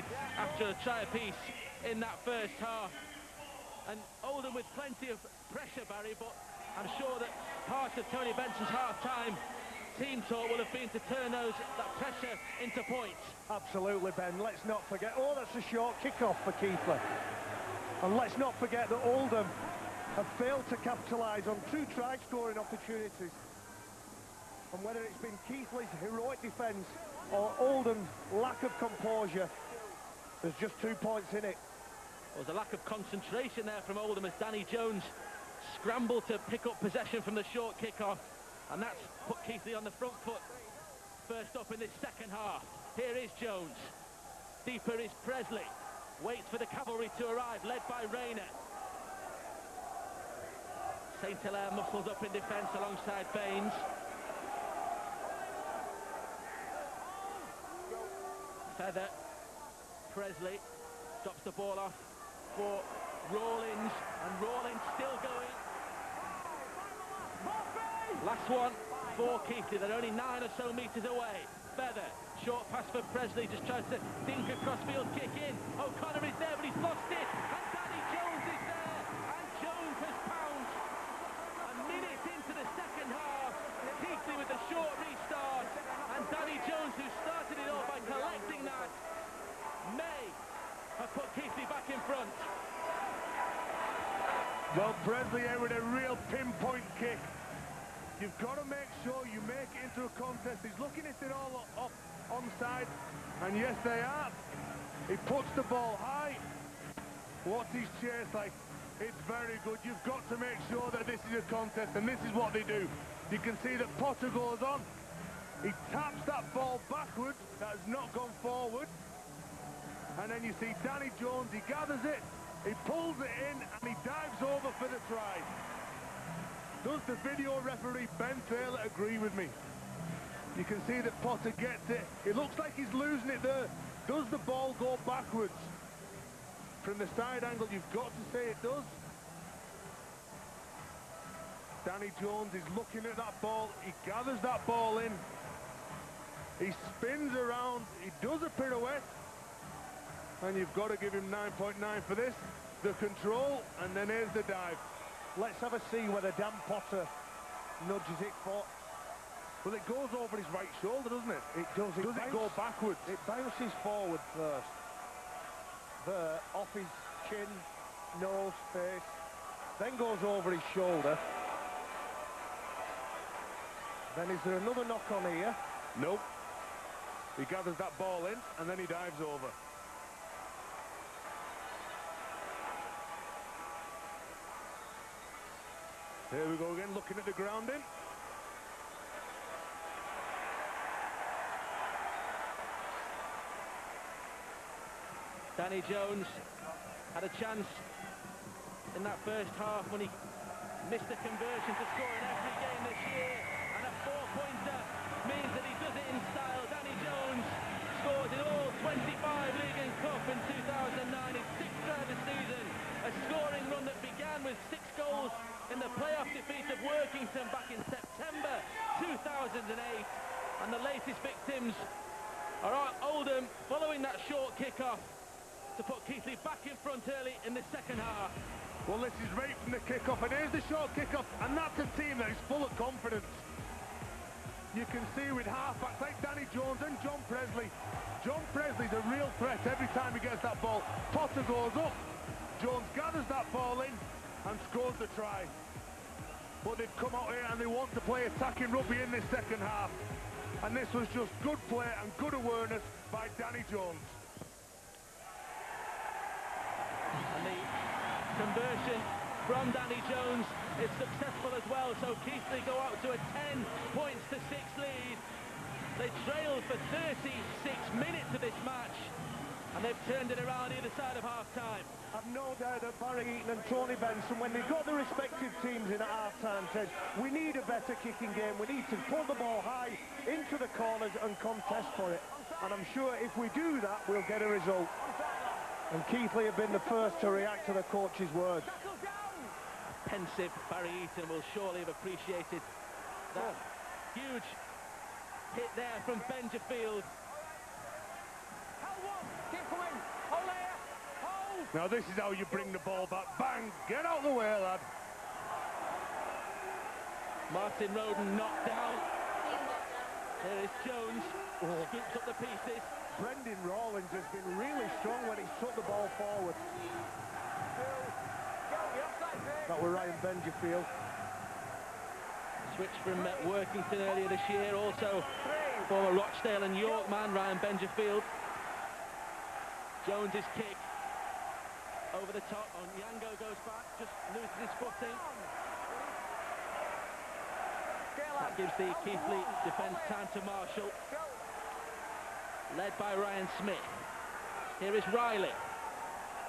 points after a try apiece in that first half. And Oldham with plenty of pressure, Barry, but I'm sure that part of Tony Benson's half-time team talk will have been to turn that pressure into points. Absolutely, Ben. Let's not forget, that's a short kick-off for Keighley. And let's not forget that Oldham have failed to capitalise on 2 try-scoring opportunities. And whether it's been Keighley's heroic defence or Oldham's lack of composure, there's just 2 points in it. There was a lack of concentration there from Oldham as Danny Jones scrambled to pick up possession from the short kick-off, and that's put Keighley on the front foot first up in this second half. Here is Jones. Deeper is Presley. Waits for the cavalry to arrive, led by Rayner. St Hilaire muscles up in defence alongside Baines. Feather. Presley drops the ball off for Rawlins, and Rawlins still going. Last one for Keighley. They're only 9 or so metres away. Feather, short pass for Presley, just tries to dink a crossfield kick in. O'Connor is there, but he's lost it, and Danny Jones is there, and Jones has pounced. A minute into the second half, Keighley with the short restart, and Danny Jones, who started it all by collecting that, may have put Keighley back in front. Well, Presley here with a real pinpoint kick. You've got to make sure you make it into a contest. He's looking if they're all off onside, and yes, they are. He puts the ball high. What's his chase like? It's very good. You've got to make sure that this is a contest, and this is what they do. You can see that Potter goes on. He taps that ball backwards. That has not gone forward. And then you see Danny Jones. He gathers it. He pulls it in, and he dives over for the try. Does the video referee Ben Taylor agree with me? You can see that Potter gets it. It looks like he's losing it there. Does the ball go backwards? From the side angle, you've got to say it does. Danny Jones is looking at that ball. He gathers that ball in. He spins around. He does a pirouette. And you've got to give him 9.9 for this. The control, and then here's the dive. Let's have a see whether Dan Potter nudges it for... Well, it goes over his right shoulder, doesn't it? It does. Does it go backwards? It bounces forward first. There, off his chin, nose, face. Then goes over his shoulder. Then is there another knock on here? Nope. He gathers that ball in, and then he dives over. Here we go again, looking at the grounding. Danny Jones had a chance in that first half when he missed the conversion to score in every game this year, and a 4-pointer means that he does it in style. Danny Jones scores in all 25 League and Cup in 2009, his 6th try of the season, a scoring run that began with 6 goals in the playoff defeat of Workington back in September 2008, and the latest victims are Oldham following that short kick-off to put Keighley back in front early in the second half. Well, this is right from the kick-off, and here's the short kick-off, and that's a team that is full of confidence. You can see with half-backs like Danny Jones and John Presley. John Presley's a real threat every time he gets that ball. Potter goes up, Jones gathers that ball in and scores the try. But they've come out here and they want to play attacking rugby in this second half. And this was just good play and good awareness by Danny Jones. And the conversion from Danny Jones is successful as well, so Keighley go out to a 10-6 lead. They trailed for 36 minutes of this match, and they've turned it around either side of half-time. I've no doubt that Barry Eaton and Tony Benson, when they got the respective teams in at half-time, said, we need a better kicking game, we need to pull the ball high into the corners and contest for it. And I'm sure if we do that, we'll get a result. And Keighley have been the first to react to the coach's words. Pensive Barry Eaton will surely have appreciated that huge hit there from Benjafield. Keep going. Now this is how you bring the ball back. Bang! Get out the way, lad. Martin Roden knocked down. Here is Jones. Scoops up the pieces. Brendan Rawlings has been really strong when he's took the ball forward. That was Ryan Benjafield. Switch from Workington earlier this year. Also former Rochdale and York man Ryan Benjafield. Jones's kick over the top. Onyango goes back, just loses his footing. That gives the Keighley defence time to marshal. Led by Ryan Smith. Here is Riley.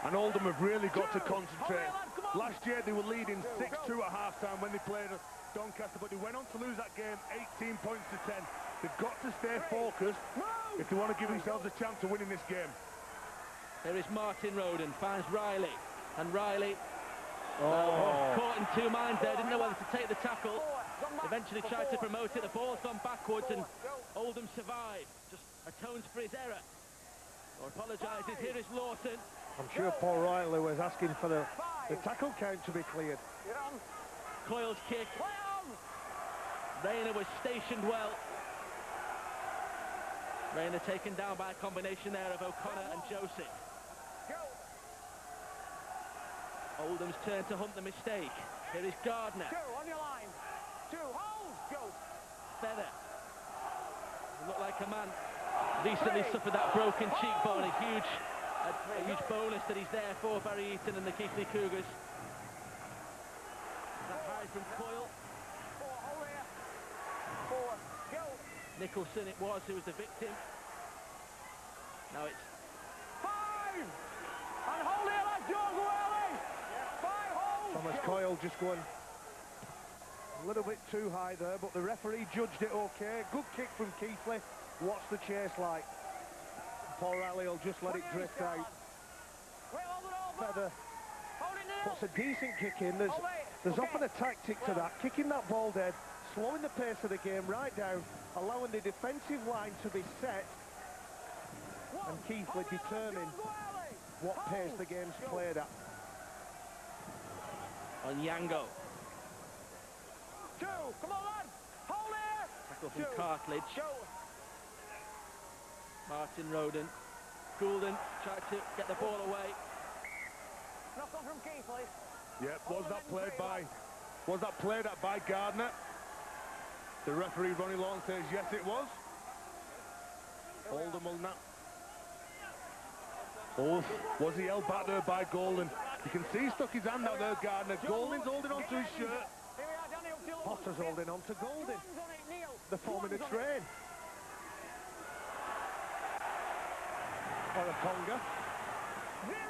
And Oldham have really got to concentrate. Last year they were leading 6-2 at half-time when they played Doncaster, but they went on to lose that game 18 points to 10. They've got to stay focused if they want to give themselves a chance of winning this game. There is Martin Roden, finds Riley, and Riley caught in two minds there, didn't know whether to take the tackle. Eventually tried to promote it, the ball's gone backwards and Oldham survived, just atones for his error. Or apologises, here is Lawson. I'm sure Paul Riley was asking for the tackle count to be cleared. Coyle's kick. Rayner was stationed well. Rayner taken down by a combination there of O'Connor and Joseph. Oldham's turn to hunt the mistake. Here is Gardner. On your line. Hold. Go. Feather. Looked like a man recently suffered that broken cheekbone. A huge bonus that he's there for Barry Eaton and the Keighley Cougars. That high from Coyle. Nicholson it was who was the victim. Now it's 5! And hold here, lad, George Welly! 5 holds! Thomas Coyle just going a little bit too high there, but the referee judged it okay. Good kick from Keighley. What's the chase like? Paul Riley will just let it drift out. Feather puts a decent kick in. There's often a tactic to that, kicking that ball dead, slowing the pace of the game right down, allowing the defensive line to be set, and Keighley determine what pace the game's played at. Onyango. 2, come on, lad! Hold here! Tackle from Cartledge. Martin Roden. Goulden tried to get the ball away. Knock on from Keighley. Yep, was that played at by Gardner? The referee, Ronnie Lawn, says yes, it was. Oldham will now. Oh, was he held back there by Golden? You can see he stuck his hand out there, Gardner. Golden's holding on to his shirt. Potter's holding on to Golden. They're forming a train. Or a conga. 0!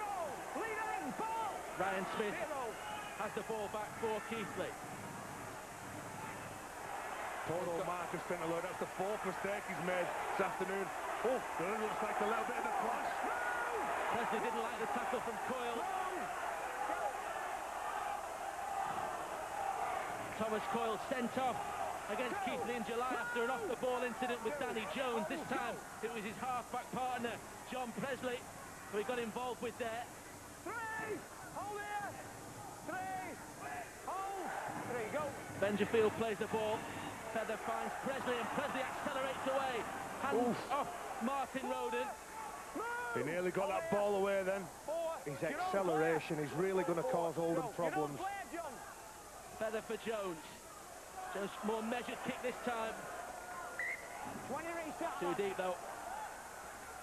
Leading ball! Ryan Smith has the ball back for Keighley. Total Marcus Fentelor, that's the 4th mistake he's made this afternoon. Oh, there looks like a little bit of a clash. Presley didn't like the tackle from Coyle. Thomas Coyle sent off against Keighley in July after an off-the-ball incident with Danny Jones. This time it was his half-back partner, John Presley, who he got involved with there. 3! Hold here! 3! Hold! 3, go! Benjafield plays the ball. Feather finds Presley and Presley accelerates away. Hands off Martin Roden. He nearly got that ball away then. 4! His acceleration is really going to cause Oldham problems. Feather for Jones. Jones more measured kick this time. 20 restart. Too deep though.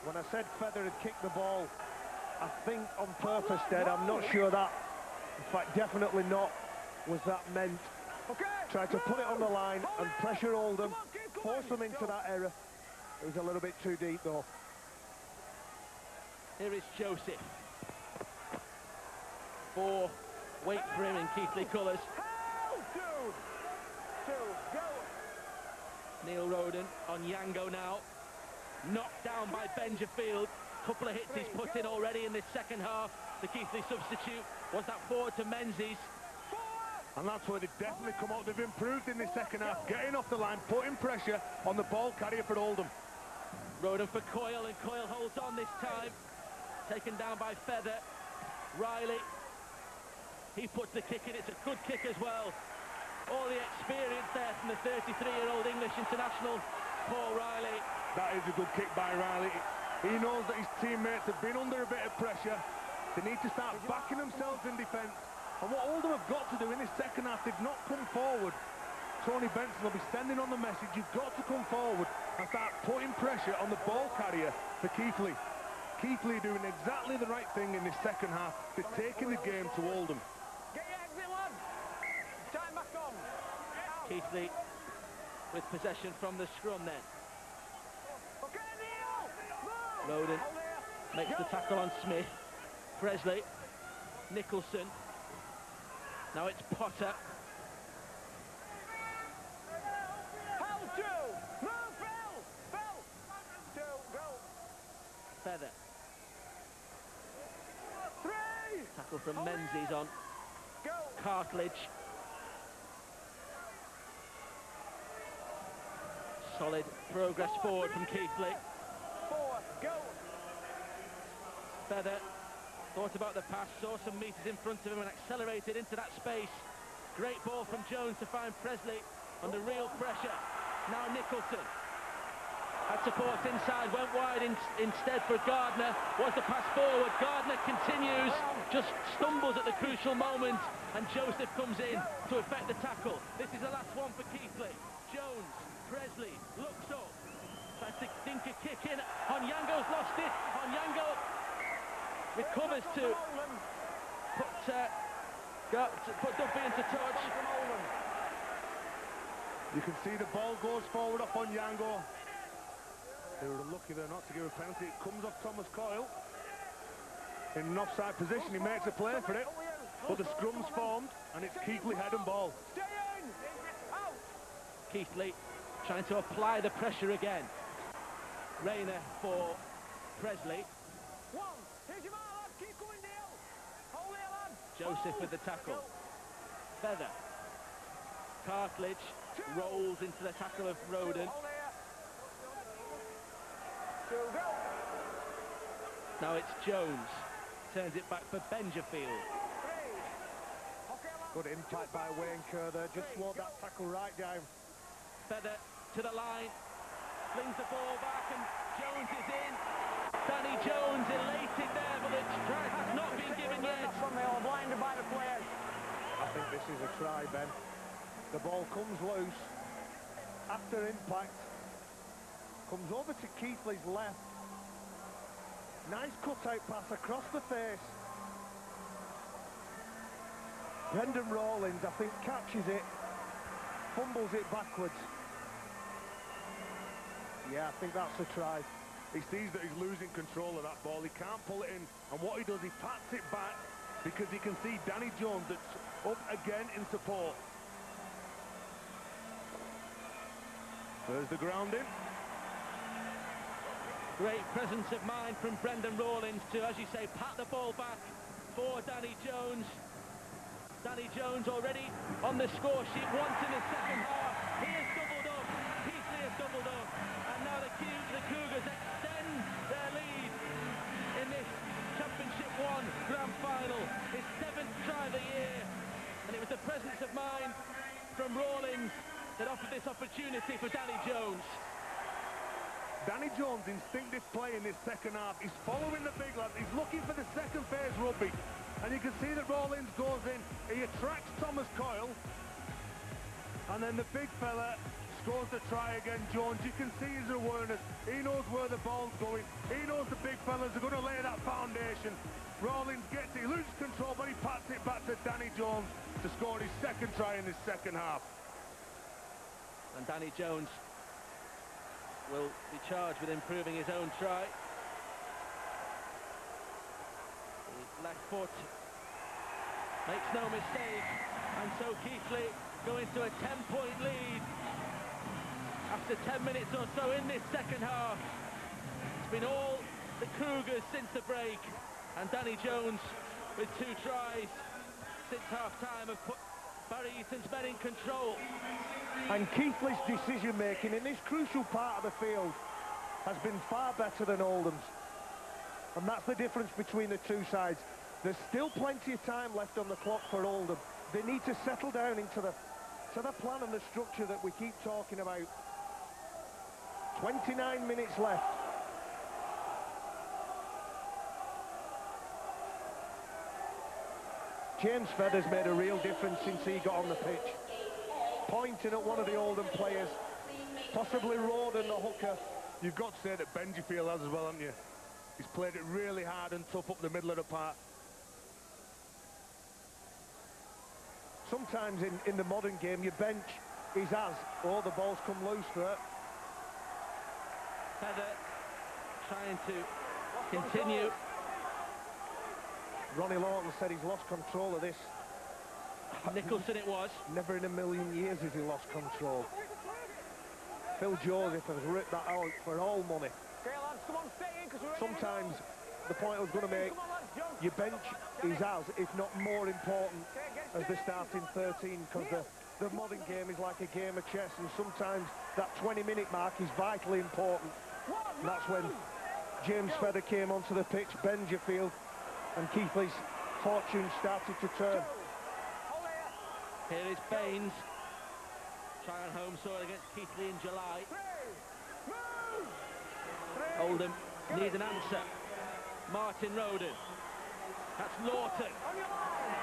When I said Feather had kicked the ball, I think on purpose, Ted. I'm not sure that, in fact, definitely not, was that meant. Okay. Tried to put it on the line and pressure Oldham, force them into that error. It was a little bit too deep though. Here is Joseph. 4. Wait for him in Keighley colours. 2, go! Neil Roden on Yango now. Knocked down by Benjafield. Couple of hits he's put in already in this second half. The Keighley substitute was that forward to Menzies. And that's where they've definitely come out. They've improved in the second half, getting off the line, putting pressure on the ball carrier for Oldham. Roden for Coyle, and Coyle holds on this time. Taken down by Feather. Riley, he puts the kick in. It's a good kick as well. All the experience there from the 33-year-old English international, Paul Riley. That is a good kick by Riley. He knows that his teammates have been under a bit of pressure. They need to start backing themselves in defence. And what Oldham have got to do in this second half, they've not come forward. Tony Benson will be sending on the message, you've got to come forward and start putting pressure on the ball carrier for Keighley. Keighley doing exactly the right thing in this second half. They're taking the game to Oldham. Get your exit, lad. Time back on. Keighley with possession from the scrum then. Okay, Neil. Roden makes the tackle on Smith. Presley, Nicholson. Now it's Potter. Feather. Tackle from Menzies on Cartledge. Solid progress forward from Keighley. Feather thought about the pass, saw some metres in front of him and accelerated into that space. Great ball from Jones to find Presley under real pressure. Now Nicholson. Had support inside, went wide instead for Gardner. Was the pass forward? Gardner continues, just stumbles at the crucial moment, and Joseph comes in to effect the tackle. This is the last one for Keighley. Jones, Presley, looks up, tries to dink a kick in. Onyango's lost it. Onyango recovers to put Duffy into touch. You can see the ball goes forward off Onyango. They were lucky there not to give a penalty. It comes off Thomas Coyle. In an offside position, he makes a play for it. But the scrum's formed, and it's Keighley head and ball. Keighley trying to apply the pressure again. Rayner for Presley. Joseph with the tackle. Feather. Cartledge rolls into the tackle of Roden. Now it's Jones. Turns it back for Benjafield. Good impact by Wayne Kerr there. Just slowed that tackle right down. Feather to the line. Flings the ball back and Jones is in. Danny Jones elated there, but the try has not been given yet. Blinded by the players. I think this is a try, Ben. The ball comes loose. After impact. Comes over to Keighley's left. Nice cut-out pass across the face. Brendan Rawlins, I think, catches it. Fumbles it backwards. Yeah, I think that's a try. He sees that he's losing control of that ball. He can't pull it in. And what he does, he pats it back because he can see Danny Jones that's up again in support. There's the grounding. Great presence of mind from Brendan Rawlins to, as you say, pat the ball back for Danny Jones. Danny Jones already on the score sheet once in the second half. He has doubled up. Keighley has doubled up. And now the Cougars extend their lead in this Championship 1 Grand Final. His 7th try of the year. And it was the presence of mind from Rawlins that offered this opportunity for Danny Jones. Danny Jones' instinctive play in this second half. He's following the big lad. He's looking for the second phase rugby. And you can see that Rawlins goes in. He attracts Thomas Coyle. And then the big fella scores the try again. Jones, you can see his awareness. He knows where the ball's going. He knows the big fellas are going to lay that foundation. Rawlins gets it, he loses control, but he pats it back to Danny Jones to score his second try in this second half. And Danny Jones will be charged with improving his own try. His left foot makes no mistake, and so Keighley going to a 10-point lead after 10 minutes or so in this second half. It's been all the Cougars since the break, and Danny Jones with 2 tries since half-time have put Barry Eaton's men in control. And Keighley's decision-making in this crucial part of the field has been far better than Oldham's. And that's the difference between the two sides. There's still plenty of time left on the clock for Oldham. They need to settle down into the plan and the structure that we keep talking about. 29 minutes left. James Feather's made a real difference since he got on the pitch. Pointing at one of the Oldham players, possibly Roden, the hooker. You've got to say that Benjifield has as well, haven't you? He's played it really hard and tough up the middle of the park. Sometimes in the modern game, your bench is as, or the balls come loose for it. Feather trying to continue. Ronnie Lawton said he's lost control of this. Nicholson it was. Never in a million years has he lost control. Phil Joseph has ripped that out for all money. Sometimes the point I was going to make, your bench is as, if not more important, as the starting 13, because the modern game is like a game of chess, and sometimes that 20-minute mark is vitally important. And that's when James Feather came onto the pitch, Benjifield, and Keighley's fortune started to turn. Here is Baines. Try on home soil against Keighley in July. Oldham need an answer. Martin Roden. That's Lawton.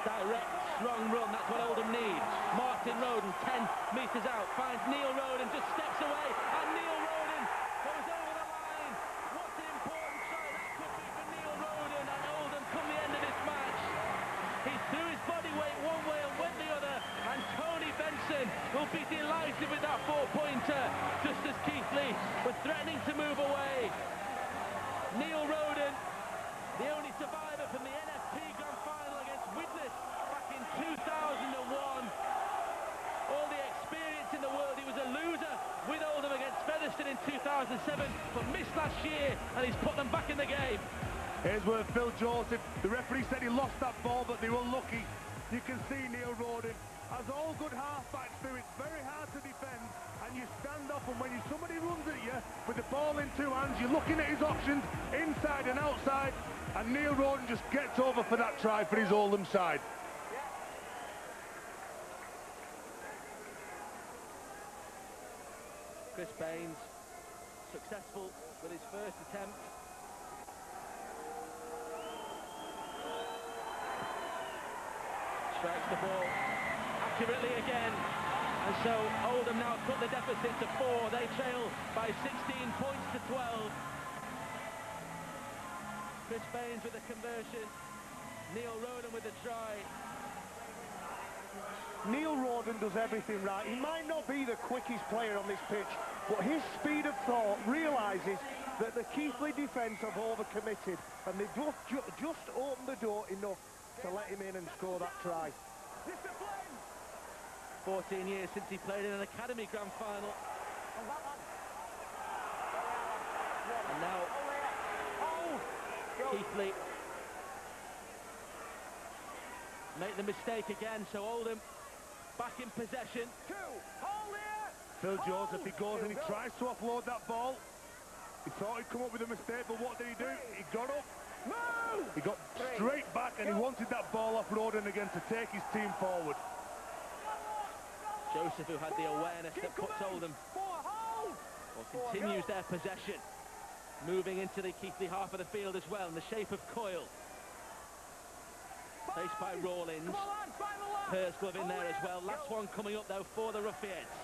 Direct, strong run. That's what Oldham needs. Martin Roden, 10 metres out. Finds Neil Roden, just steps away. And Neil Roden goes over the line. What an important try that could be for Neil Roden. And Oldham come the end of this match. He threw his body weight one way and went the other. And Tony Benson will be delighted with that 4-pointer. Just as Keighley was threatening to move away. Neil Roden, the only survivor from the NFP Grand Final against Widnes back in 2001. All the experience in the world. He was a loser with Oldham against Featherstone in 2007, but missed last year, and he's put them back in the game. Here's where Phil Joseph, the referee said he lost that ball, but they were lucky. You can see Neil Roden, as all good half-backs do, it's very hard to defend, and you stand up, and when somebody runs at you with the ball in two hands, you're looking at his options inside and outside, and Neil Roden just gets over for that try for his Oldham side. Chris Baines, successful with his first attempt. Strikes the ball accurately again. And so Oldham now cut the deficit to 4. They trail by 16 points to 12. Chris Baines with the conversion. Neil Roden with the try. Neil Roden does everything right. He might not be the quickest player on this pitch, but his speed of thought realises that the Keighley defence have overcommitted, and they've just opened the door enough to let him in and score that try. 14 years since he played in an academy grand final. And now Keighley make the mistake again, so Oldham back in possession. Phil Joseph, he goes and he tries to offload that ball. He thought he'd come up with a mistake, but what did he do? He got up, he got straight back, and he wanted that ball off Roden again to take his team forward. Joseph, who had the awareness that puts Oldham, or continues their possession, moving into the Keighley half of the field as well, in the shape of Coyle. Faced by Rawlins. Pursglove in there as well. Last one coming up, though, for the Ruffians.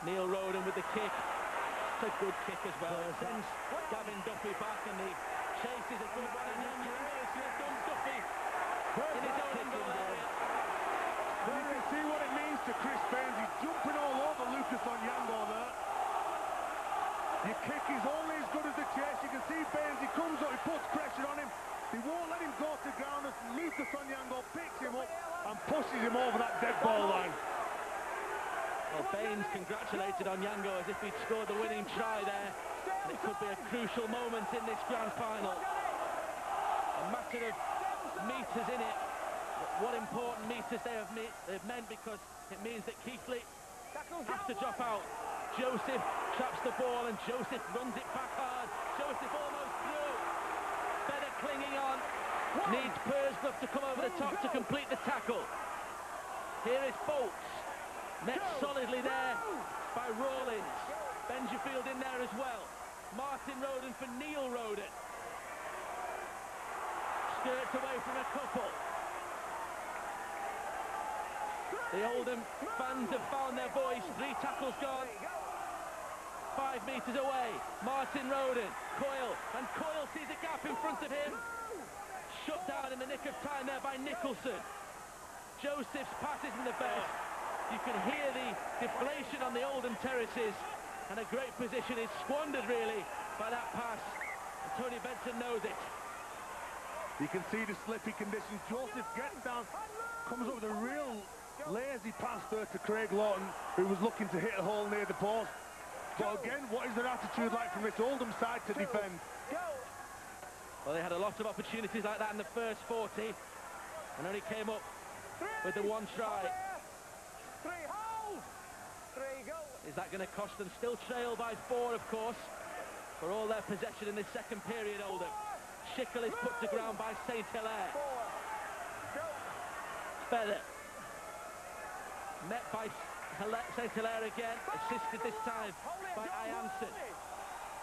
Neil Roden with the kick. It's a good kick as well. Sends Gavin Duffy back, and the chase is a good one. And then Duffy in his own goal area. You can see what it means to Chris Baines. He's jumping all over Lucas Onyango there. Your kick is only as good as the chase. You can see Baines, he comes up, he puts pressure on him. He won't let him go to ground as Lucas Onyango picks him up and pushes him over that dead ball line. Well, Baines congratulated Onyango as if he'd scored the winning try there. And it could be a crucial moment in this grand final. A matter of metres in it. But what important metres they've meant, because it means that Keighley has to drop out. Joseph traps the ball and Joseph runs it back hard. Joseph almost through. Better clinging on. Needs Pursglove to come over the top to complete the tackle. Here is Bolts. Met solidly there by Rawlins. Benjafield in there as well. Martin Roden for Neil Roden. Skirts away from a couple. The Oldham fans have found their voice. 3 tackles gone. 5 metres away. Martin Roden. Coyle. And Coyle sees a gap in front of him. Shut down in the nick of time there by Nicholson. Joseph's pass isn't the best. You can hear the deflation on the Oldham terraces. And a great position is squandered, really, by that pass. And Tony Benson knows it. You can see the slippy conditions. Joseph gets down, comes up with a real lazy pass there to Craig Lawton, who was looking to hit a hole near the post. But again, what is their attitude like from this Oldham side to defend? Well, they had a lot of opportunities like that in the first 40, and only came up with the 1 try. 3 hold! 3 go! Is that going to cost them? Still trail by 4, of course, for all their possession in this second period, Oldham. Schickel is put to ground by St Hilaire. Feather. Met by St Hilaire again, assisted this time by Ianson.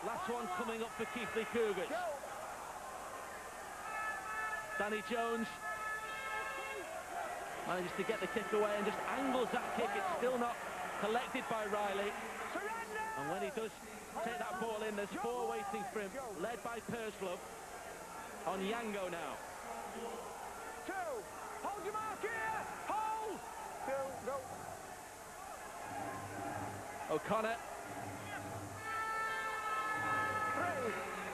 Last one coming up for Keighley Cougars. Danny Jones manages to get the kick away and just angles that kick. It's still not collected by Riley. And when he does take that ball in, there's 4 waiting for him, led by Pursglove. On Yango now. 2. Hold your mark here. Hold. 2. Go. O'Connor. 3.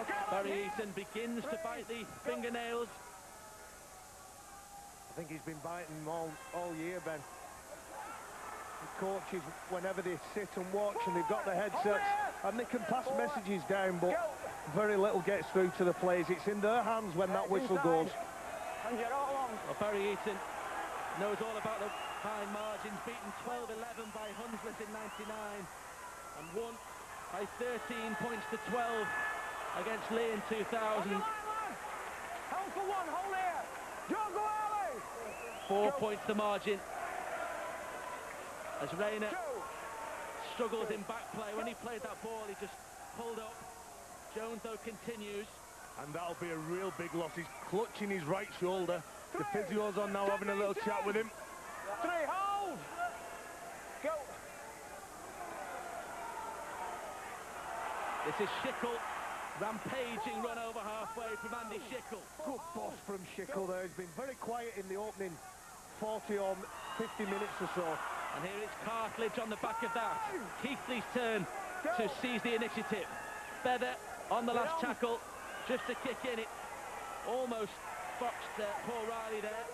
Okay. Barry Eaton begins to bite the fingernails. I think he's been biting all year, Ben. The coaches, whenever they sit and watch and they've got the headsets, and they can pass messages down, but very little gets through to the players. It's in their hands when that whistle goes. And you're all on. Well, Barry Eaton knows all about the fine margins, beaten 12-11 by Hunslet in '99 and won by 13 points to 12 against Lee in 2000. Hold for 1, hold here. John go early. 4 points the margin. As Rayner struggles in back play. When he played that ball, he just pulled up. Jones, though, continues. And that'll be a real big loss. He's clutching his right shoulder. The physio's on now, having a little chat with him. 3 hold. Go. This is Schickel. Rampaging run over halfway from Andy Schickel. Good boss from Schickel there. He's been very quiet in the opening 40 or 50 minutes or so. And here is Cartledge on the back of that. Keighley's turn to seize the initiative. Feather on the last tackle, just to kick in. It almost foxed Paul Riley there.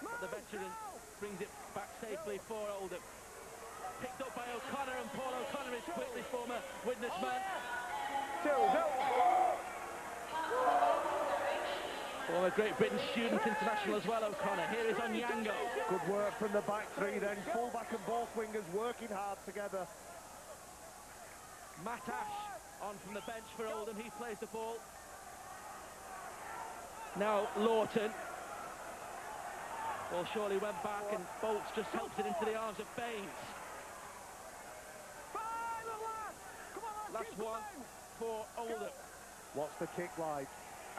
But the veteran brings it back safely for Oldham. Picked up by O'Connor, and Paul O'Connor is quickly former witness man. 2 go. Former Great Britain student international as well, O'Connor. Here is Onyango. Good work from the back 3 then. Full-back and both wingers working hard together. Matt Ash on from the bench for Oldham. He plays the ball. Now Lawton. Well, Shawley went back and Bolts just helps it into the arms of Baines. Last one for Oldham. What's the kick like?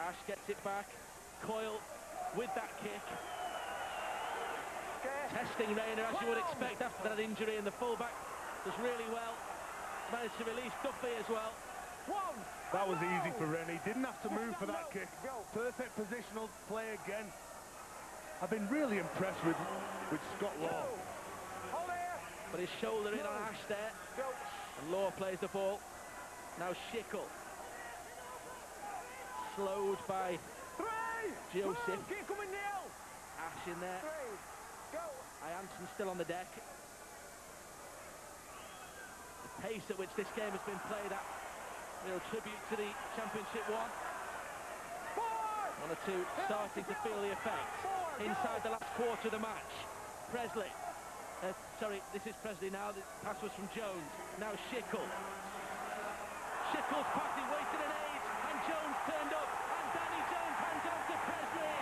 Ash gets it back. Coyle with that kick. Testing Rayner, as you would expect after that injury, and the fullback does really well. Managed to release Duffy as well. That was easy for Rennie. Didn't have to move for that kick. Perfect positional play again. I've been really impressed with Scott Law. But his shoulder in on Ash there. And Law plays the ball. Now Schickel. Slowed by Joseph. Ash in there. Ianson still on the deck. The pace at which this game has been played at, real tribute to the Championship 1. 1 or 2 starting to feel the effects. Inside the last quarter of the match. Presley. This is Presley now. The pass was from Jones. Now Schickel. Schickel's pass, he waited an age, and Jones turned up, and Danny Jones hands it off to Presley.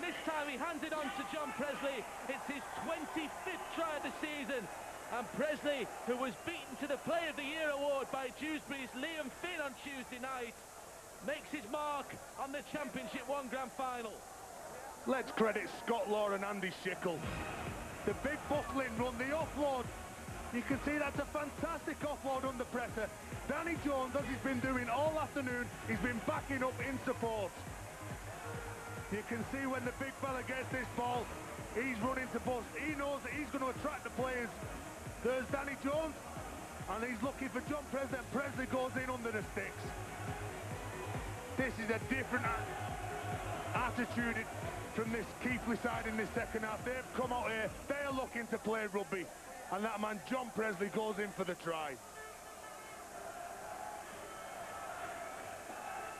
this time he hands it on to John Presley. It's his 25th try of the season. And Presley, who was beaten to the Player of the Year award by Dewsbury's Liam Finn on Tuesday night, makes his mark on the Championship 1 Grand Final. Let's credit Scott Law and Andy Schickel. The big bustling run, the offload. You can see that's a fantastic offload under pressure. Danny Jones, as he's been doing all afternoon, he's been backing up in support. You can see when the big fella gets this ball, he's running to bust. He knows that he's going to attract the players. There's Danny Jones, and he's looking for John Presley, and Presley goes in under the sticks. This is a different attitude from this Keighley side in this second half. They've come out here, they're looking to play rugby, and that man John Presley goes in for the try.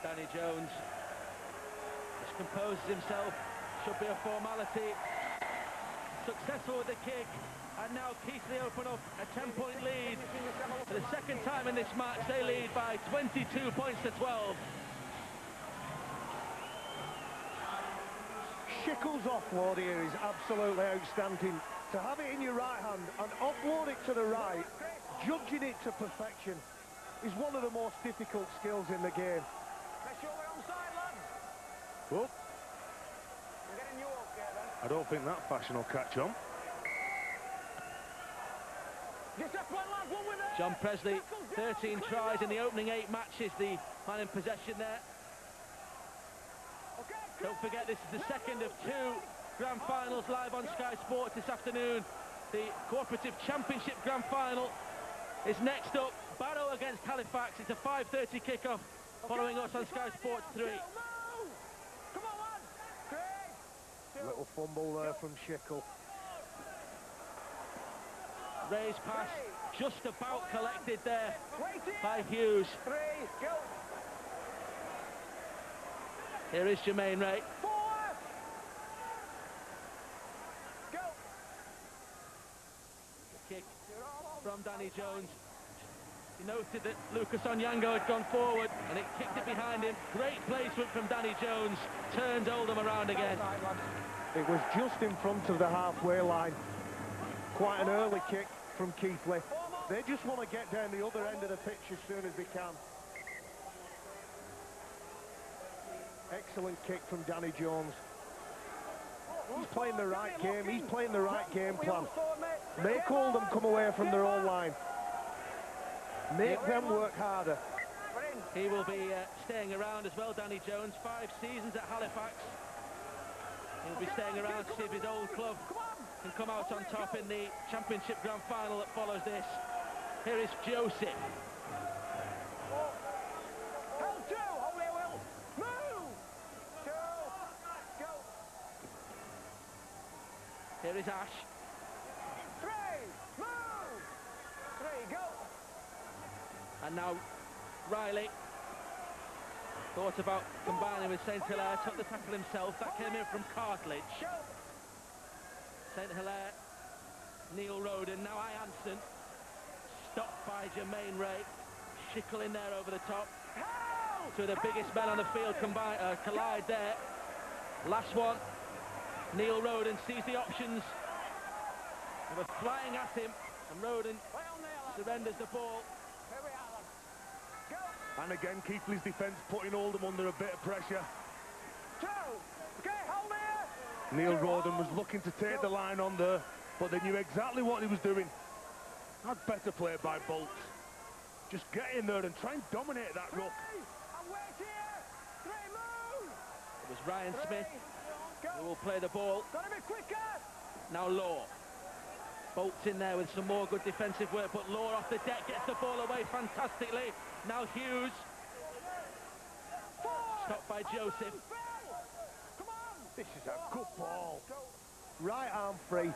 Danny Jones just composes himself, should be a formality. Successful with the kick, and now Keighley open up a 10-point lead. For the second time in this match, they lead by 22 points to 12. Schickel's offload here is absolutely outstanding. To have it in your right hand and offload it to the right, judging it to perfection, is one of the most difficult skills in the game. Make sure we're onside, lads. Oh, I'm getting you okay then. I don't think that fashion will catch on. Discipline, lads, one with it. John Presley, 13 tries in the opening 8 matches, the man in possession there. Okay, Don't forget, this is the second of 2 Grand Finals live on Sky Sports this afternoon. The Cooperative Championship Grand Final is next up. Barrow against Halifax. It's a 5:30 kickoff following us on Sky Sports 3. Come on, lads. Great. Little fumble there from Schickel. Ray's pass just about collected there Wait here. by Hughes. 3, go. Here is Jermaine Ray. 4. Go. Kick from Danny Jones. He noted that Lucas Onyango had gone forward and it kicked it behind him. Great placement from Danny Jones. Turns Oldham around again. It was just in front of the halfway line. Quite an early kick from Keighley. They just want to get down the other end of the pitch as soon as they can. Excellent kick from Danny Jones. He's playing the right game. He's playing the right game plan. Make Oldham come away from their own line. Make them work harder. He will be staying around as well, Danny Jones. 5 seasons at Halifax. He'll be staying around to see if his old club can come out on top in the Championship Grand Final that follows this. Here is Joseph. Hold 2. Hold it, Will. Move. 2. Go. Here is Ash. 3. Move. 3. Go. And now Riley thought about combining with St Hilaire, took the tackle himself. That came in from Cartledge. Go. St Hilaire, Neil Roden, now Ianson. Stopped by Jermaine Ray. Schickel in there over the top. Two of the biggest men on the field collide there. Last one. Neil Roden sees the options. They were flying at him, and Roden surrenders the ball. Here we are, lads. Go. And again, Keighley's defence putting Oldham under a bit of pressure. 2. Okay, hold here. Neil Roden was looking to take the line on there, but they knew exactly what he was doing. That's better play by Bolts. Just get in there and try and dominate that ruck. And wait here. 3, move. It was Ryan Smith Go. who will play the ball. Gotta be quicker. Now Law. Bolts in there with some more good defensive work, but Law off the deck gets the ball away fantastically. Now Hughes. 4. Stopped by Joseph. Come on. This is a good ball. Right arm free.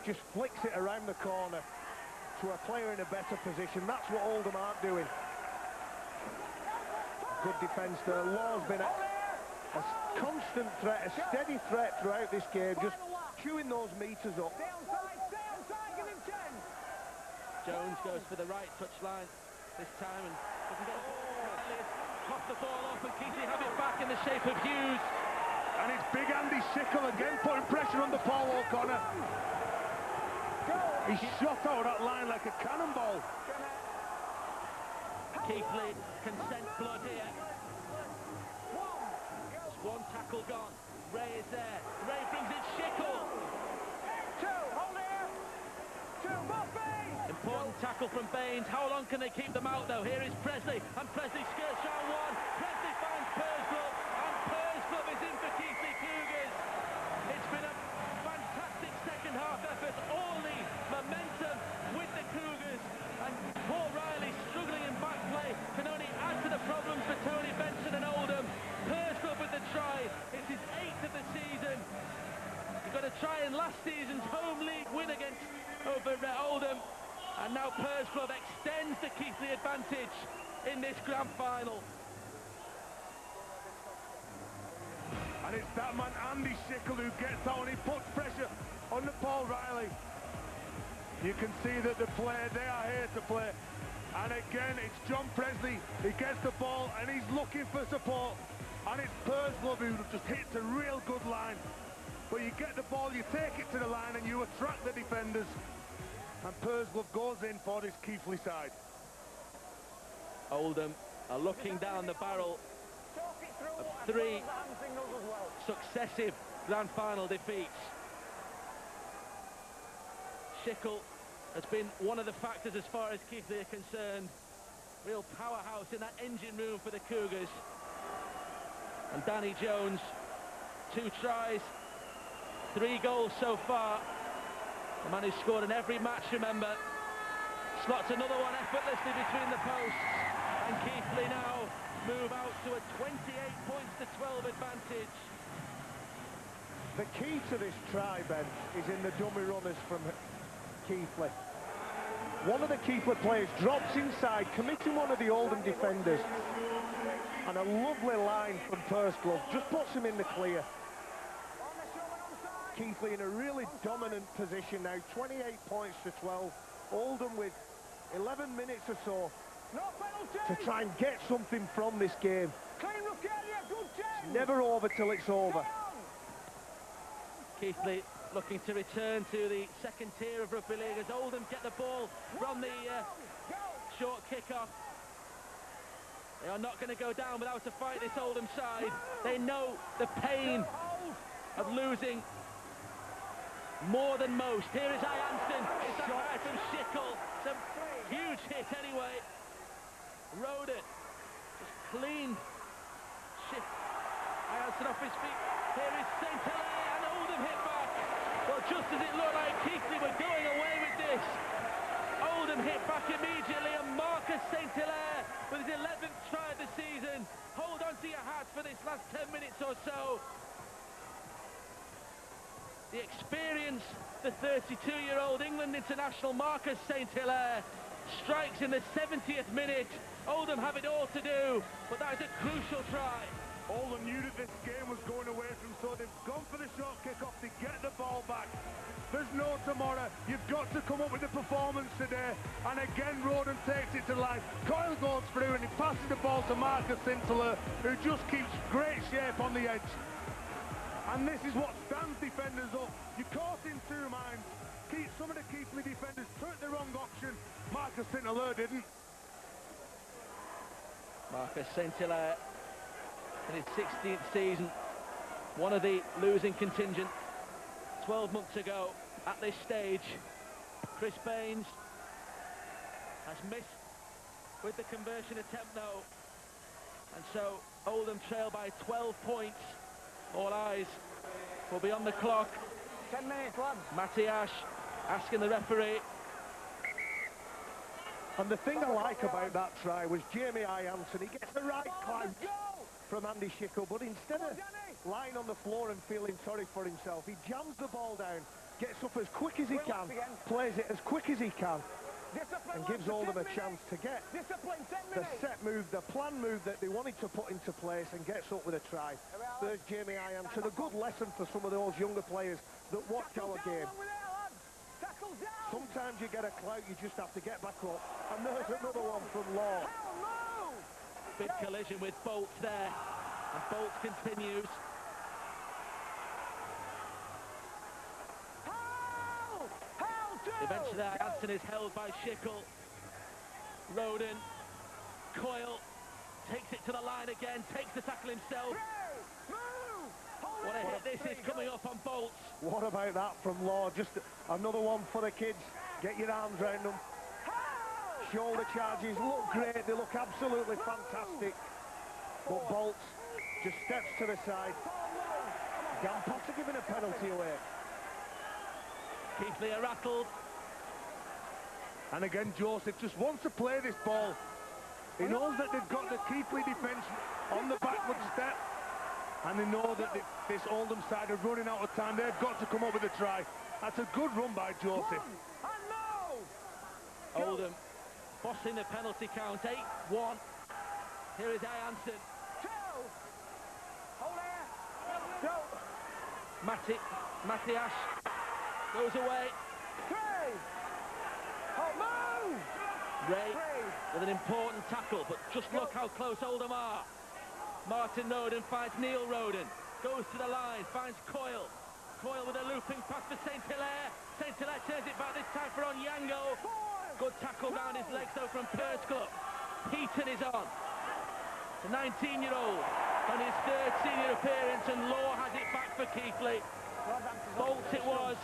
Just flicks it around the corner to a player in a better position. That's what Oldham aren't doing. Good defence there. Law's been a constant threat, a steady threat throughout this game, just chewing those metres up. Stay onside, give him 10. Jones goes for the right touchline this time and doesn't get it. Cough the ball off and Keighley have it back in the shape of Hughes. And it's big Andy Schickle again putting pressure on the Paul O'Connor. He shot out that line like a cannonball. Keighley can sense blood here. Just one tackle gone. Ray is there. Ray brings in Schickle. Important tackle from Baines. How long can they keep them out though? Here is Presley, and Presley skirts round one. Presley finds Pursglove, and Pursglove is in for Keighley Cougars. It's been a fantastic second half effort. All the momentum with the Cougars, and Paul Riley struggling in back play can only add to the problems for Tony Benson and Oldham. Pursglove with the try. It's his 8th of the season. He got a try in last season's home league win against over Oldham. And now Pursglove extends the Keighley advantage in this grand final. And it's that man, Andy Schickle, who gets out and he puts pressure on the Paul Riley. You can see that they are here to play. And again, it's John Presley. He gets the ball and he's looking for support. And it's Pursglove who just hits a real good line. But you get the ball, you take it to the line and you attract the defenders. And Pursglove goes in for this Keighley side. Oldham are looking down the barrel of 3 successive grand final defeats. Schickle has been one of the factors as far as Keighley are concerned. Real powerhouse in that engine room for the Cougars. And Danny Jones, 2 tries, 3 goals so far. The man who scored in every match, remember, slots another one effortlessly between the posts. And Keighley now move out to a 28 points to 12 advantage. The key to this try, Ben, is in the dummy runners from Keighley. One of the Keighley players drops inside, committing one of the Oldham defenders. And a lovely line from Pursglove just puts him in the clear. Keighley in a really dominant position now, 28 points to 12. Oldham with 11 minutes or so to try and get something from this game. It's never over till it's over. Keighley looking to return to the second tier of rugby league as Oldham get the ball from the short kick-off. They are not going to go down without a fight, this Oldham side. They know the pain of losing more than most. Here is Ianson. It's a try from Schickle. It's a huge hit anyway. Rode it. Just clean. Ianson off his feet. Here is St. Hilaire and Oldham hit back. Well, just as it looked like Keighley were going away with this, Oldham hit back immediately, and Marcus St. Hilaire with his 11th try of the season. Hold on to your hats for this last 10 minutes or so. The experience, the 32-year-old England international Marcus St. Hilaire strikes in the 70th minute. Oldham have it all to do, but that is a crucial try. Oldham knew that this game was going away from, so they've gone for the short kick-off to get the ball back. There's no tomorrow. You've got to come up with a performance today. And again, Roden takes it to line. Coyle goes through and he passes the ball to Marcus St. Hilaire, who just keeps great shape on the edge. And this is what stands defenders up. You're caught in 2 minds. Some of the Keighley defenders took the wrong option. Marcus St. Hilaire didn't. Marcus St. Hilaire in his 16th season, one of the losing contingent. 12 months ago at this stage, Chris Baines has missed with the conversion attempt though, and so Oldham trail by 12 points. All eyes will be on the clock. 10 minutes, lads. Matty Ash asking the referee. And the thing I like about that try was Jamie Ianson. He gets the right clout from Andy Schickle, but instead of lying on the floor and feeling sorry for himself, he jams the ball down, gets up as quick as he can, plays it as quick as he can, and gives Oldham a chance to get the set move, the plan move that they wanted to put into place, and gets up with a try. There's Jamie Ianson, a good lesson for some of those younger players that watch our game. Sometimes you get a clout, you just have to get back up. And there's another one from Law. Big collision with Bolts there, and Bolts continues. Eventually, Hansen is held by Schickel. Roden, Coyle, takes it to the line again, takes the tackle himself. What a hit this is coming up on Bolts. What about that from Law? Just another one for the kids. Get your arms around them. Shoulder charges look great, they look absolutely fantastic. But Bolts just steps to the side. Gampotter giving a penalty away. Keighley are rattled. And again, Joseph just wants to play this ball. He knows that they've got the Keighley defence on the backward step. And they know that this Oldham side are running out of time. They've got to come up with a try. That's a good run by Joseph. Oldham bossing the penalty count, 8-1. Here is Hansen. Matthias goes away. Ray with an important tackle, but just look how close Oldham are. Martin Roden finds Neil Roden, goes to the line, finds Coyle. Coyle with a looping pass for St. Hilaire. St. Hilaire turns it back this time for Onyango. Good tackle round his legs though from Persklup. Heaton is on. The 19-year-old on his third senior appearance, and Law has it back for Keighley. Bolts it was.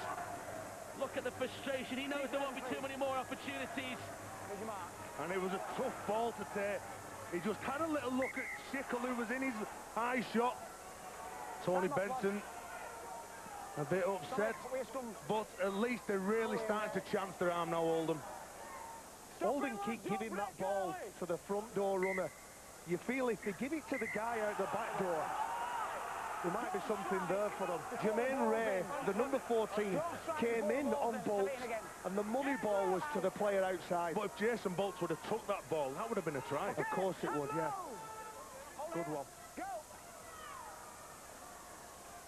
Look at the frustration. He knows there won't be too many more opportunities. And it was a tough ball to take. He just had a little look at Schickel, who was in his high shot. Tony Benson a bit upset, but at least they're really starting to chance their arm now, Oldham. Oldham keep giving that ball to the front door runner. You feel if they give it to the guy out the back door, there might be something there for them. Jermaine Ray, the number 14, came in on Bolts, and the money ball was to the player outside. But if Jason Bolts would have took that ball, that would have been a try. Of course it would, yeah. Good one.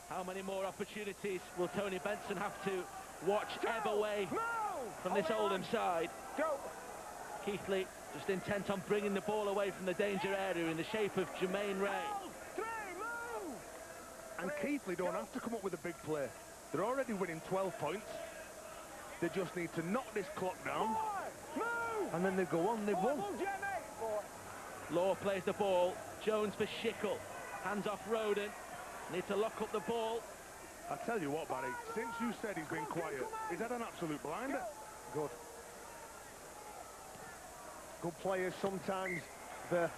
How many more opportunities will Tony Benson have to watch ebb away from this Oldham side? Keighley just intent on bringing the ball away from the danger area in the shape of Jermaine Ray. And Keighley don't have to come up with a big play. They're already winning 12 points. They just need to knock this clock down. And then they go on, they've won. Law plays the ball. Jones for Schickel. Hands off Roden. Need to lock up the ball. I tell you what, Barry, since you said he's been quiet, he's had an absolute blinder. Good. Good players, sometimes they're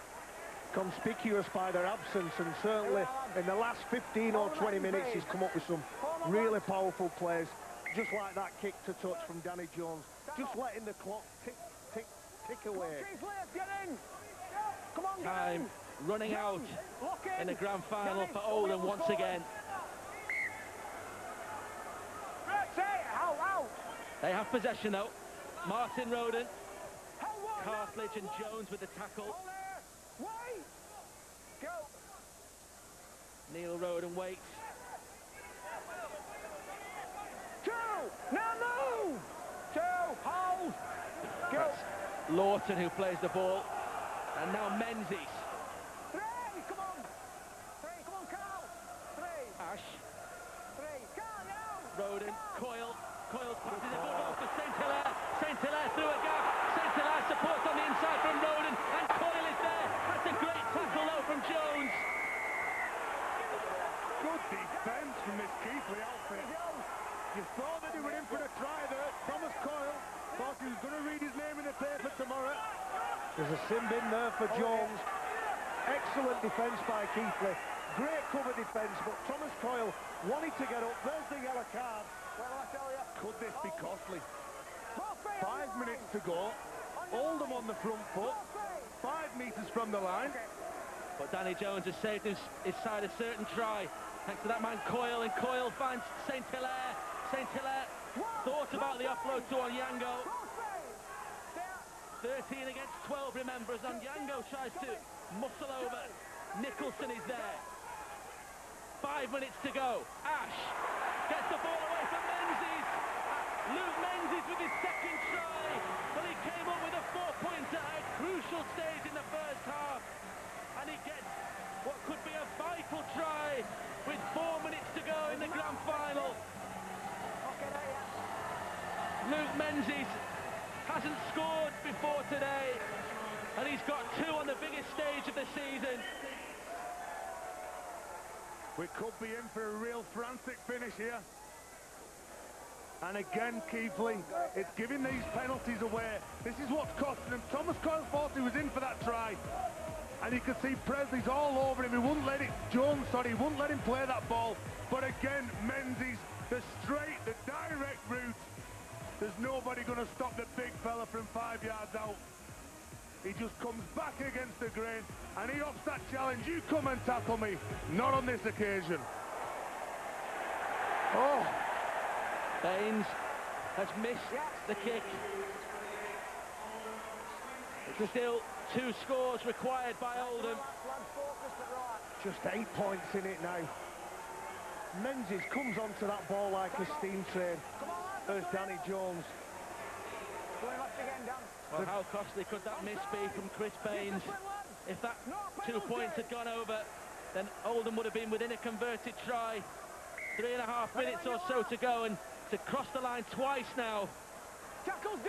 conspicuous by their absence, and certainly in the last 15 or 20 minutes he's come up with some really powerful plays, just like that kick to touch from Danny Jones, just letting the clock tick, tick, tick away. Time running out in the grand final for Oldham once again. They have possession though. Martin Roden, Cartledge and Jones with the tackle. Neil Roden waits. Hold! That's Lawton who plays the ball. And now Menzies. Ash. Roden, Coyle. Coyle passes a good ball for St. Hilaire. St. Hilaire through a gap. St. Hilaire supports on the inside from Roden. And Coyle is there. That's a great tackle though from Jones. Good defence from this Keighley outfit. You thought that he went in for a try there. Thomas Coyle thought he was going to read his name in the paper tomorrow. There's a sin bin there for Jones. Excellent defence by Keighley. Great cover defence, but Thomas Coyle wanted to get up. There's the yellow card. Could this be costly? 5 minutes to go. Oldham on the front foot. 5 metres from the line. But Danny Jones has saved his side a certain try. Thanks to that man Coyle, and Coyle finds St. Hilaire. St. Hilaire thought about the offload to Onyango. 13 against 12, remember, as Onyango tries to muscle over. Nicholson is there. 5 minutes to go. Ash gets the ball away from Menzies. Luke Menzies with his second try. But he came up with a 4-pointer at a crucial stage in the first half. And he gets what could be a vital try with 4 minutes to go in the grand final. Luke Menzies. he's got 2 on the biggest stage of the season. We could be in for a real frantic finish here. And again, Keighley, it's giving these penalties away. This is what's costing him. Thomas Coyle thought he was in for that try. And you can see Presley's all over him. He wouldn't let it, Jones, sorry, he wouldn't let him play that ball. But again, Menzies, the straight, the direct route. There's nobody going to stop the big fella from 5 yards out. He just comes back against the grain, and he ups that challenge. You come and tackle me. Not on this occasion. Oh. Baines has missed the kick. It's still 2 scores required by Oldham. Just 8 points in it now. Menzies comes onto that ball like a steam train. There's Danny Jones. Well, how costly could that miss be from Chris Baines? If that 2 points had gone over, then Oldham would have been within a converted try. 3.5 minutes or so to go, and to cross the line twice now.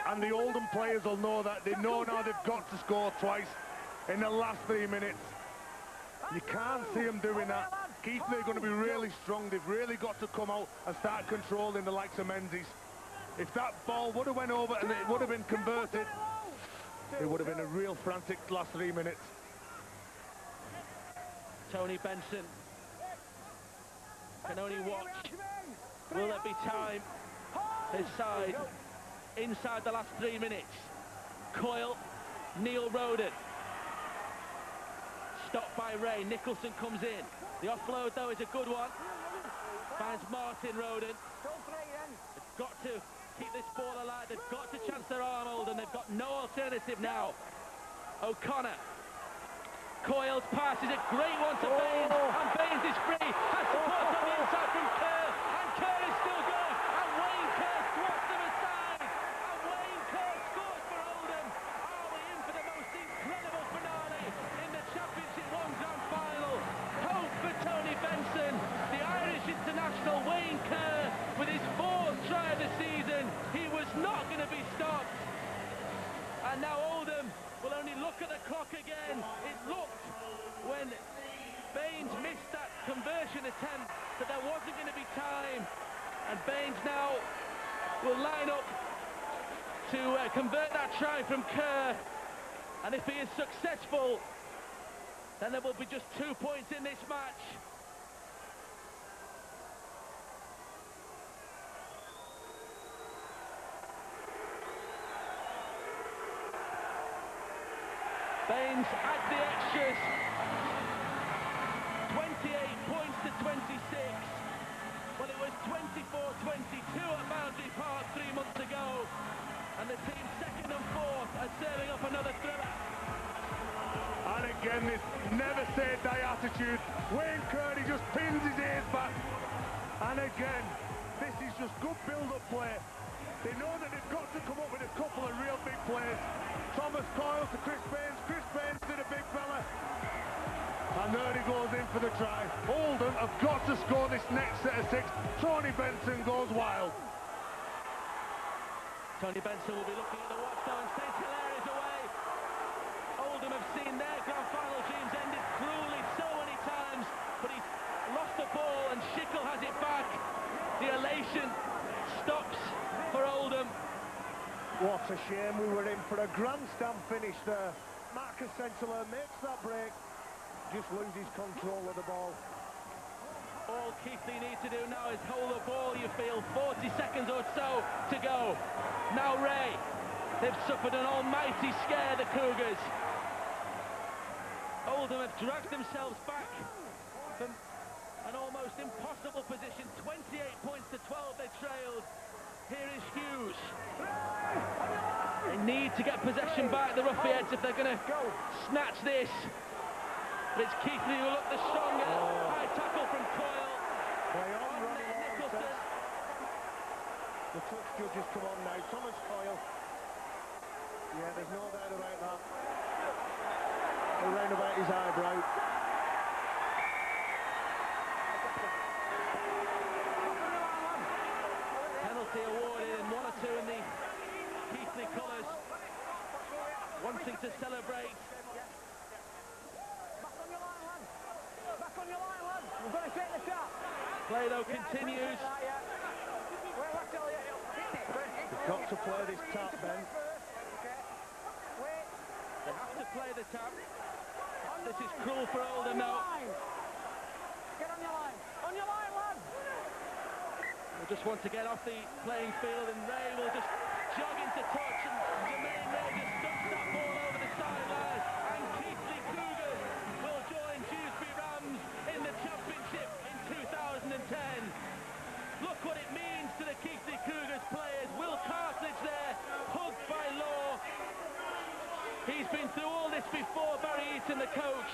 And the Oldham players will know that. They know now they've got to score twice in the last 3 minutes. You can't see them doing that. Keighley are going to be really strong. They've really got to come out and start controlling the likes of Menzies. If that ball would have went over and it would have been converted, it would have been a real frantic last 3 minutes. Tony Benson can only watch. Will there be time? His side inside the last 3 minutes. Coyle, Neil Roden. Stopped by Ray. Nicholson comes in. The offload though is a good one. Finds Martin Roden. They've got to keep this ball alive. They've got to chance their arm, Oldham. They've got no alternative now. O'Connor. Coyle's pass is a great one to Baines, and Baines is free. Has support on the inside from Kerr, and Kerr is still going, and Wayne Kerr swats them aside, and Wayne Kerr scores for Oldham. Are we in for the most incredible finale in the Championship 1 Grand Final? Hope for Tony Benson, the Irish international Wayne Kerr, with his 4th try of the season. He was not going to be stopped. And now Oldham will only look at the clock again. It looked when Baines missed that conversion attempt that there wasn't going to be time. And Baines now will line up to convert that try from Kerr. And if he is successful, then there will be just 2 points in this match. Baines adds the extras. 28 points to 26. Well, it was 24-22 at Boundary Park 3 months ago. And the team 2nd and 4th are serving up another thriller. And again, this never say die attitude. Wayne Kerr, he just pins his ears back. And again, this is just good build-up play. They know that they've got to come up with a couple of real big plays. Thomas Coyle to Chris Baines. Chris Baines to the big fella. And there he goes in for the try. Oldham have got to score this next set of 6. Tony Benson goes wild. Tony Benson will be looking at the watch though, and St Hilaire is away. Oldham have seen their grand final dreams ended cruelly so many times, but he's lost the ball and Schickel has it back. The elation stops for Oldham. What a shame, we were in for a grandstand finish there. Marcus St Hilaire makes that break, just loses control of the ball. All Keighley need to do now is hold the ball, you feel. 40 seconds or so to go. Now Ray. They've suffered an almighty scare, the Cougars. Oldham have dragged themselves back from an almost impossible position. 28 points to 12 they trailed. Here is Hughes. They need to get possession back, the Ruffians, if they're going to snatch this. But it's Keighley who look the stronger. High tackle from Coyle. Play on, Ronnie Nicholson. The touch judges come on now. Thomas Coyle. Yeah, there's no doubt about that. Around about his eyebrow. Penalty awarded, and 1 or 2 in the Keighley colours, wanting to celebrate. Back on your line, lad. Back on your line, lad. We've got to take the tap. Play though continues. Wait, I tell you. You've got to play this tap, Ben. Wait. They have to play the tap. This is cruel for Oldham now. Get on your line. On your line, lad. They just want to get off the playing field, and Ray will just jog into touch, and Jermaine Ray just dumps that ball over the sideline, and Keighley Cougars will join Dewsbury Rams in the championship in 2010. Look what it means to the Keighley Cougars players. Will Cartledge there, hugged by Law. He's been through all this before, Barry Eaton, the coach.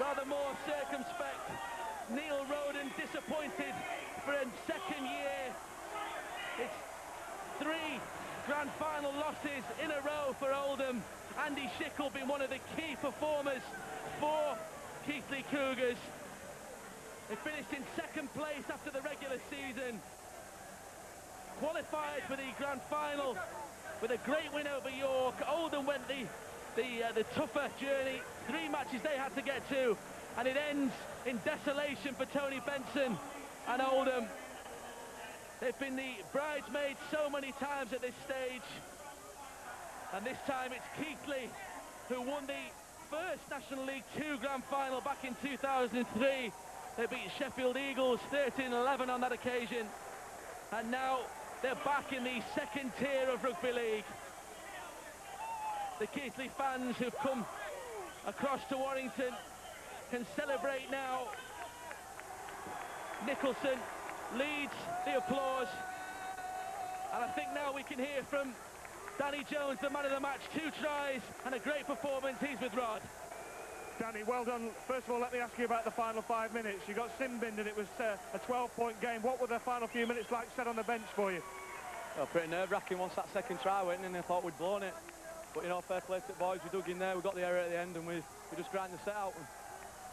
Rather more circumspect. Neil Roden disappointed for a second year. It's 3 grand final losses in a row for Oldham. Andy Schickel been one of the key performers for Keighley Cougars. They finished in second place after the regular season. Qualified for the grand final with a great win over York. Oldham went the tougher journey. 3 matches they had to get to, and it ends in desolation for Tony Benson and Oldham. They've been the bridesmaids so many times at this stage, and this time it's Keighley who won the first National League 2 grand final back in 2003. They beat Sheffield Eagles 13-11 on that occasion, and now they're back in the second tier of rugby league. The Keighley fans who've come across to Warrington can celebrate now. Nicholson leads the applause, and I think now we can hear from Danny Jones, the man of the match. 2 tries and a great performance. He's with Rod. Danny, well done. First of all, let me ask you about the final 5 minutes. You got sin-binned and it was a 12-point game. What were the final few minutes like set on the bench for you? Well, pretty nerve-wracking once that second try went in, and I thought we'd blown it. But, you know, fair play to the boys. We dug in there, we got the error at the end, and we just grind the set out. And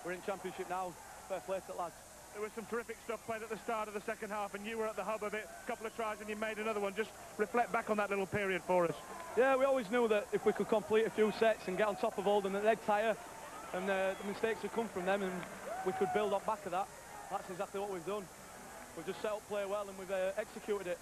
we're in championship now. Fair play to the lads. There was some terrific stuff played at the start of the second half, and you were at the hub of it. A couple of tries and you made another one. Just reflect back on that little period for us. Yeah, we always knew that if we could complete a few sets and get on top of Oldham, that they'd tire, and the mistakes would come from them, and we could build on back of that. That's exactly what we've done. We've just set up play well, and we've executed it,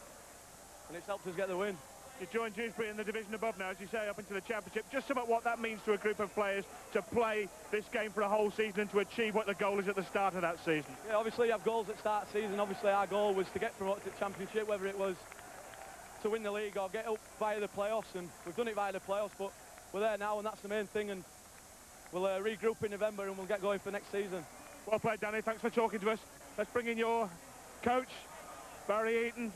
and it's helped us get the win. You joined Dewsbury in the division above now, as you say, up into the championship. Just about what that means to a group of players to play this game for a whole season and to achieve what the goal is at the start of that season. Yeah, obviously you have goals at start of the season. Obviously our goal was to get promoted to the championship, whether it was to win the league or get up via the playoffs, and we've done it via the playoffs, but we're there now, and that's the main thing, and we'll regroup in November and we'll get going for next season. Well played, Danny. Thanks for talking to us. Let's bring in your coach, Barry Eaton.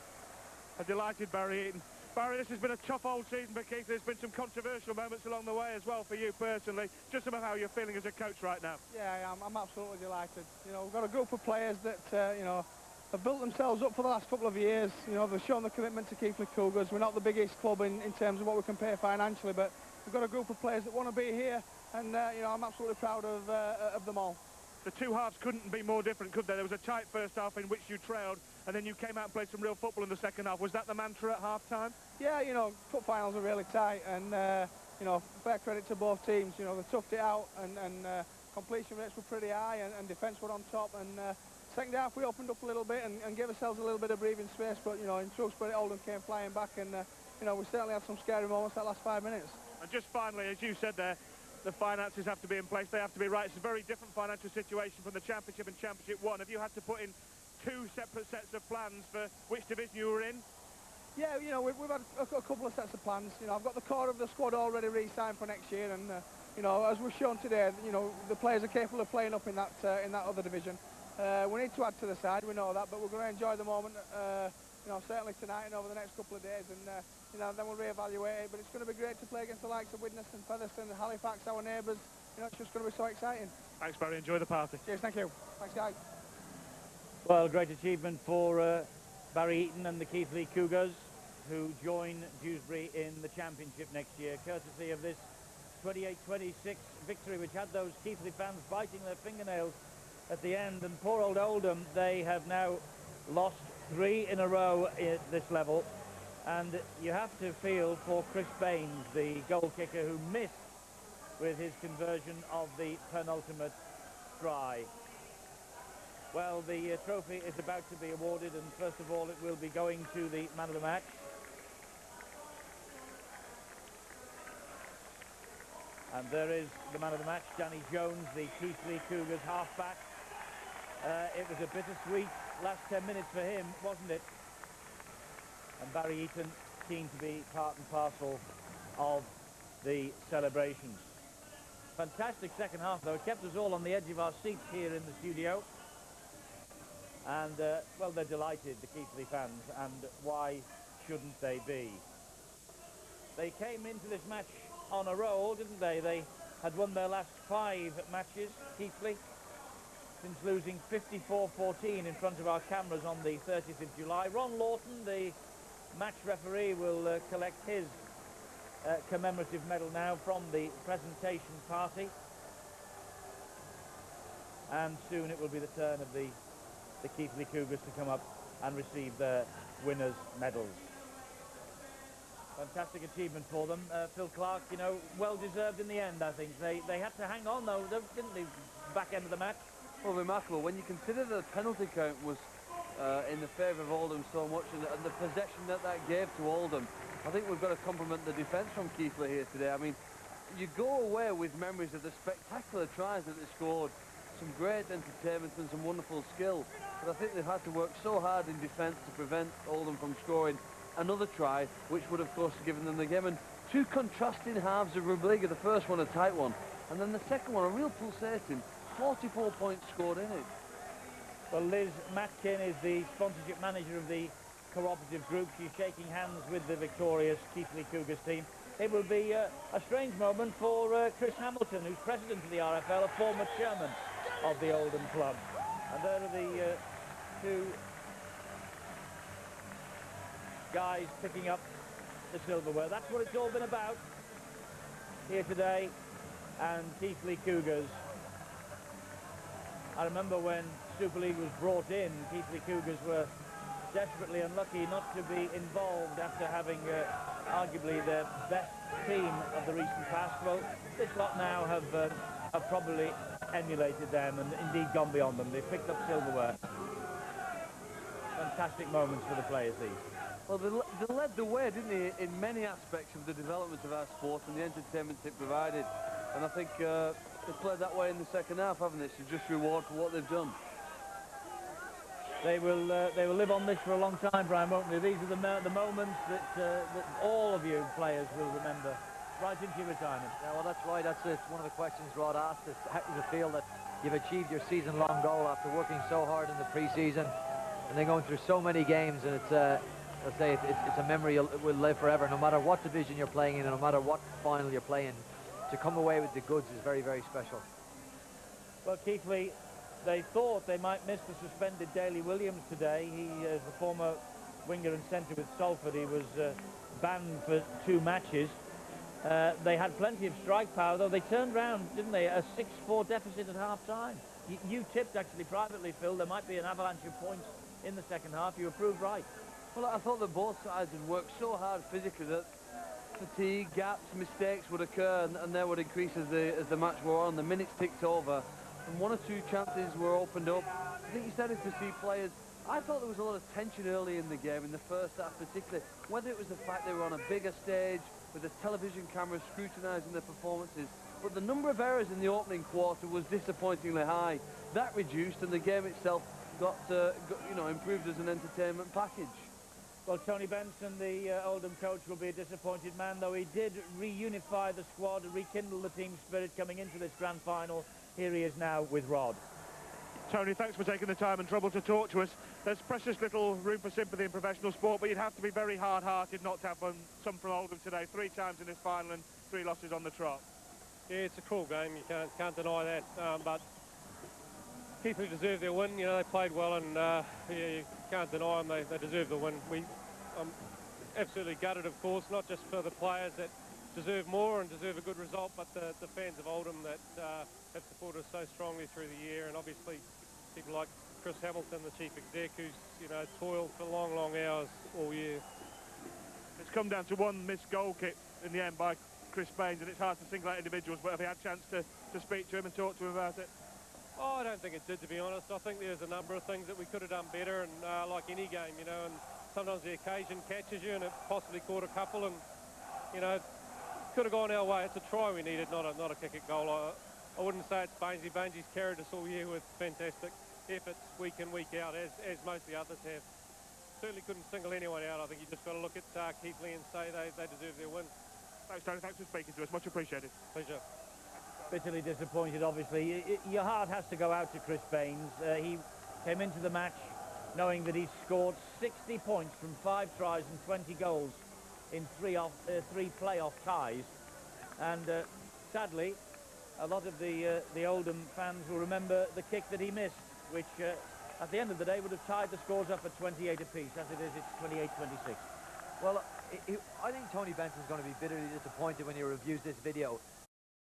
A delighted Barry Eaton. Barry, this has been a tough old season for Keith. There's been some controversial moments along the way as well for you personally. Just about how you're feeling as a coach right now. Yeah, I'm absolutely delighted. You know, we've got a group of players that, you know, have built themselves up for the last couple of years. You know, they've shown the commitment to Keighley Cougars. We're not the biggest club in terms of what we can pay financially, but we've got a group of players that want to be here, and, you know, I'm absolutely proud of them all. The 2 halves couldn't be more different, could they? There was a tight first half in which you trailed, and then you came out and played some real football in the second half. Was that the mantra at half-time? Yeah, you know, cup finals are really tight, and, you know, fair credit to both teams. You know, they toughed it out, and completion rates were pretty high, and defence were on top, and second half we opened up a little bit and gave ourselves a little bit of breathing space, but, you know, in true spirit, Oldham came flying back, and, you know, we certainly had some scary moments that last 5 minutes. And just finally, as you said there, the finances have to be in place, they have to be right. It's a very different financial situation from the Championship and Championship 1. Have you had to put in 2 separate sets of plans for which division you were in? Yeah, you know, we've had a couple of sets of plans. You know, I've got the core of the squad already re-signed for next year, and, you know, as we've shown today, you know, the players are capable of playing up in that other division. We need to add to the side, we know that, but we're going to enjoy the moment, you know, certainly tonight and over the next couple of days, and, you know, then we'll re-evaluate it. But it's going to be great to play against the likes of Widnes and Featherstone and Halifax, our neighbours. You know, it's just going to be so exciting. Thanks, Barry. Enjoy the party. Cheers, thank you. Thanks, guys. Well, great achievement for Barry Eaton and the Keighley Cougars, who join Dewsbury in the championship next year, courtesy of this 28-26 victory, which had those Keighley fans biting their fingernails at the end. And poor old Oldham, they have now lost 3 in a row at this level. And you have to feel for Chris Baines, the goal kicker who missed with his conversion of the penultimate try. Well, the trophy is about to be awarded, and first of all it will be going to the man of the match. And there is the man of the match, Danny Jones, the Keighley Cougars halfback. It was a bittersweet last 10 minutes for him, wasn't it? And Barry Eaton keen to be part and parcel of the celebrations. Fantastic second half, though. It kept us all on the edge of our seats here in the studio. And, well, they're delighted, the Keighley fans, and why shouldn't they be? They came into this match on a roll, didn't they? They had won their last 5 matches, Keighley, since losing 54-14 in front of our cameras on the 30th of July. Ron Lawton, the match referee, will collect his commemorative medal now from the presentation party. And soon it will be the turn of the Keighley Cougars to come up and receive their winners' medals. Fantastic achievement for them. Phil Clark, you know, well deserved in the end, I think. They had to hang on, though, didn't they, back end of the match? Well, remarkable. When you consider the penalty count was in the favour of Oldham so much, and the possession that gave to Oldham, I think we've got to compliment the defence from Keighley here today. I mean, you go away with memories of the spectacular tries that they scored, some great entertainment and some wonderful skill, but I think they've had to work so hard in defence to prevent Oldham from scoring another try, which would of course have given them the game. And 2 contrasting halves of rugby league. The first one a tight one, and then the second one a real pulsating. 44 points scored in it. Well, Liz Matkin is the sponsorship manager of the cooperative group. She's shaking hands with the victorious Keighley Cougars team. It will be a strange moment for Chris Hamilton, who's president of the RFL, a former chairman of the Oldham club. And there are the 2 guys picking up the silverware. That's what it's all been about here today. And Keighley Cougars, I remember when Super League was brought in, Keighley Cougars were desperately unlucky not to be involved after having arguably their best team of the recent past. Well, this lot now have probably emulated them and indeed gone beyond them. They've picked up silverware. Fantastic moments for the players, these. Well, they led the way, didn't they, in many aspects of the development of our sport and the entertainment it provided. And I think they've played that way in the second half, haven't they, to just reward for what they've done. They will live on this for a long time, Brian, won't they? These are the moments that all of you players will remember right into your retirement. Yeah, well, that's right. That's it. One of the questions Rod asked is, how does it feel that you've achieved your season-long goal after working so hard in the pre-season and then going through so many games? And it's let's say it's a memory will live forever, no matter what division you're playing in and no matter what final you're playing. To come away with the goods is very, very special. Well, Keighley, they thought they might miss the suspended Daley Williams today. He is a former winger and centre with Salford. He was banned for 2 matches. They had plenty of strike power, though. They turned round, didn't they? A 6-4 deficit at half-time. You tipped, actually, privately, Phil, there might be an avalanche of points in the second half. You were proved right. Well, I thought that both sides had worked so hard physically that fatigue, gaps, mistakes would occur, and they would increase as the match wore on. The minutes ticked over, and 1 or 2 chances were opened up. I think you started to see players. I thought there was a lot of tension early in the game, in the first half particularly, whether it was the fact they were on a bigger stage with the television cameras scrutinising their performances, but the number of errors in the opening quarter was disappointingly high. That reduced, and the game itself got you know, improved as an entertainment package. Well, Tony Benson, the Oldham coach, will be a disappointed man, though he did reunify the squad, rekindle the team spirit coming into this grand final. Here he is now with Rod. Tony, thanks for taking the time and trouble to talk to us. There's precious little room for sympathy in professional sport, but you'd have to be very hard-hearted not to have some from Oldham today. 3 times in this final and 3 losses on the trot. Yeah, it's a cruel game. You can't deny that. But Keighley deserve their win. You know, they played well, and yeah, you can't deny them. They deserve the win. I'm absolutely gutted, of course, not just for the players that deserve more and deserve a good result, but the fans of Oldham that have supported us so strongly through the year, and obviously people like Chris Hamilton, the chief exec, who's, you know, toiled for long, long hours all year. come down to one missed goal kick in the end by Chris Baines, and it's hard to single out individuals, but have you had a chance to speak to him and talk to him about it? Oh, I don't think it did, to be honest. I think there's a number of things that we could have done better, and like any game, you know, and sometimes the occasion catches you, and it possibly caught a couple, and, you know, could have gone our way. It's a try we needed, not a kick at goal. I wouldn't say it's Bainesy. Bainesy's carried us all year with fantastic efforts week in, week out, as most of the others have. Certainly couldn't single anyone out. I think you just got to look at Keighley and say they deserve their win. Thanks, Tony. Thanks for speaking to us. Much appreciated. Pleasure. Bitterly disappointed, obviously. Your heart has to go out to Chris Baines. He came into the match knowing that he scored 60 points from 5 tries and 20 goals in 3 playoff ties. And sadly, a lot of the Oldham fans will remember the kick that he missed, which at the end of the day would have tied the scores up at 28 apiece. As it is, it's 28-26. Well, I think Tony Benson's going to be bitterly disappointed when he reviews this video.